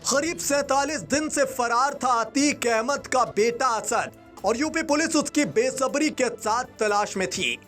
करीब 47 दिन से फरार था अतीक अहमद का बेटा असद और यूपी पुलिस उसकी बेसब्री के साथ तलाश में थी।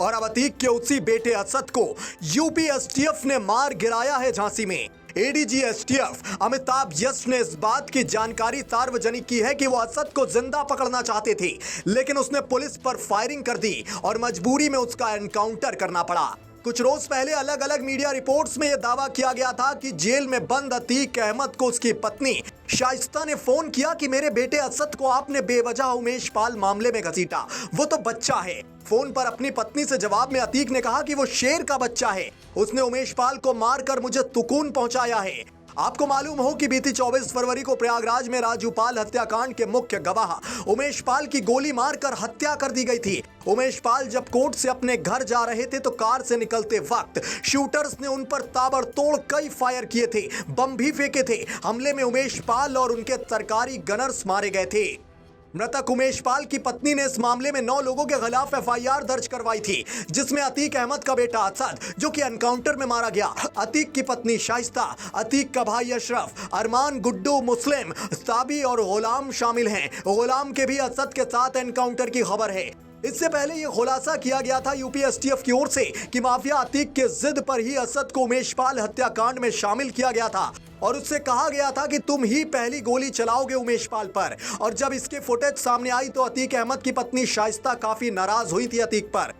और अब अतीक के उसी बेटे असद को यूपी एसटीएफ ने मार गिराया है झांसी में। एडीजी एसटीएफ अमिताभ यश ने इस बात की जानकारी सार्वजनिक की है कि वो असद को जिंदा पकड़ना चाहते थे, लेकिन उसने पुलिस पर फायरिंग कर दी और मजबूरी में उसका एनकाउंटर करना पड़ा। कुछ रोज पहले अलग अलग मीडिया रिपोर्ट्स में यह दावा किया गया था कि जेल में बंद अतीक अहमद को उसकी पत्नी शाइस्ता ने फोन किया कि मेरे बेटे असद को आपने बेवजह उमेश पाल मामले में घसीटा, वो तो बच्चा है। फोन पर अपनी पत्नी से जवाब में अतीक ने कहा कि वो शेर का बच्चा है, उसने उमेश पाल को मारकर मुझे सुकून पहुंचाया है। आपको मालूम हो कि बीती 24 फरवरी को प्रयागराज में राजू पाल हत्याकांड के मुख्य गवाह उमेश पाल की गोली मारकर हत्या कर दी गई थी। उमेश पाल जब कोर्ट से अपने घर जा रहे थे तो कार से निकलते वक्त शूटर्स ने उन पर ताबड़तोड़ कई फायर किए थे, बम भी फेंके थे। हमले में उमेश पाल और उनके सरकारी गनर्स मारे गए थे। मृतक उमेश पाल की पत्नी ने इस मामले में 9 लोगों के खिलाफ एफआईआर दर्ज करवाई थी, जिसमें अतीक अहमद का बेटा असद जो कि एनकाउंटर में मारा गया, अतीक की पत्नी शाइस्ता, अतीक का भाई अशरफ, अरमान, गुड्डू, मुस्लिम, साबी और गुलाम शामिल हैं। गुलाम के भी असद के साथ एनकाउंटर की खबर है। इससे पहले यह खुलासा किया गया था यूपी एसटीएफ की ओर से कि माफिया अतीक के जिद पर ही असद को उमेश पाल हत्याकांड में शामिल किया गया था और उससे कहा गया था कि तुम ही पहली गोली चलाओगे उमेश पाल पर। और जब इसके फुटेज सामने आई तो अतीक अहमद की पत्नी शाइस्ता काफी नाराज हुई थी अतीक पर।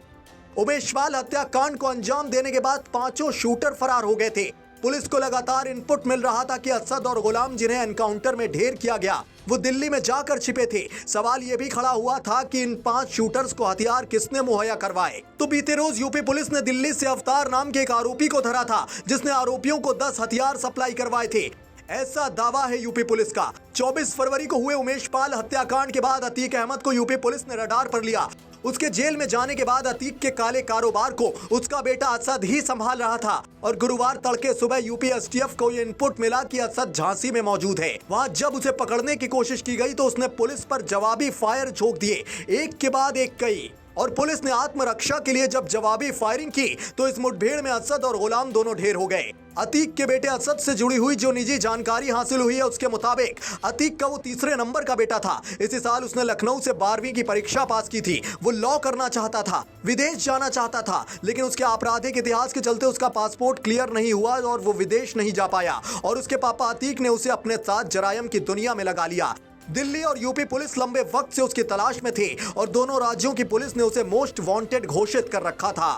उमेश पाल हत्याकांड को अंजाम देने के बाद 5 शूटर फरार हो गए थे। पुलिस को लगातार इनपुट मिल रहा था कि असद और गुलाम जिन्हें एनकाउंटर में ढेर किया गया वो दिल्ली में जाकर छिपे थे। सवाल ये भी खड़ा हुआ था कि इन 5 शूटर्स को हथियार किसने मुहैया करवाए। तो बीते रोज यूपी पुलिस ने दिल्ली से अवतार नाम के एक आरोपी को धरा था, जिसने आरोपियों को 10 हथियार सप्लाई करवाए थे, ऐसा दावा है यूपी पुलिस का। 24 फरवरी को हुए उमेश पाल हत्याकांड के बाद अतीक अहमद को यूपी पुलिस ने रडार पर लिया। उसके जेल में जाने के बाद अतीक के काले कारोबार को उसका बेटा असद ही संभाल रहा था और गुरुवार तड़के सुबह यूपी एसटीएफ को ये इनपुट मिला कि असद झांसी में मौजूद है। वहां जब उसे पकड़ने की कोशिश की गई तो उसने पुलिस पर जवाबी फायर झोंक दिए, एक के बाद एक कई। और पुलिस ने आत्मरक्षा के लिए जब जवाबी फायरिंग की तो इस मुठभेड़ में असद और गुलाम दोनों ढेर हो गए। अतीक के बेटे असद से जुड़ी हुई जो निजी जानकारी हासिल हुई है उसके मुताबिक अतीक का वो तीसरे नंबर का बेटा था। इसी साल उसने लखनऊ से 12वीं की परीक्षा पास की थी। वो लॉ करना चाहता था, विदेश जाना चाहता था, लेकिन उसके आपराधिक इतिहास के चलते उसका पासपोर्ट क्लियर नहीं हुआ और वो विदेश नहीं जा पाया और उसके पापा अतीक ने उसे अपने साथ जरायम की दुनिया में लगा लिया। दिल्ली और यूपी पुलिस लंबे वक्त से उसकी तलाश में थे और दोनों राज्यों की पुलिस ने उसे मोस्ट वांटेड घोषित कर रखा था।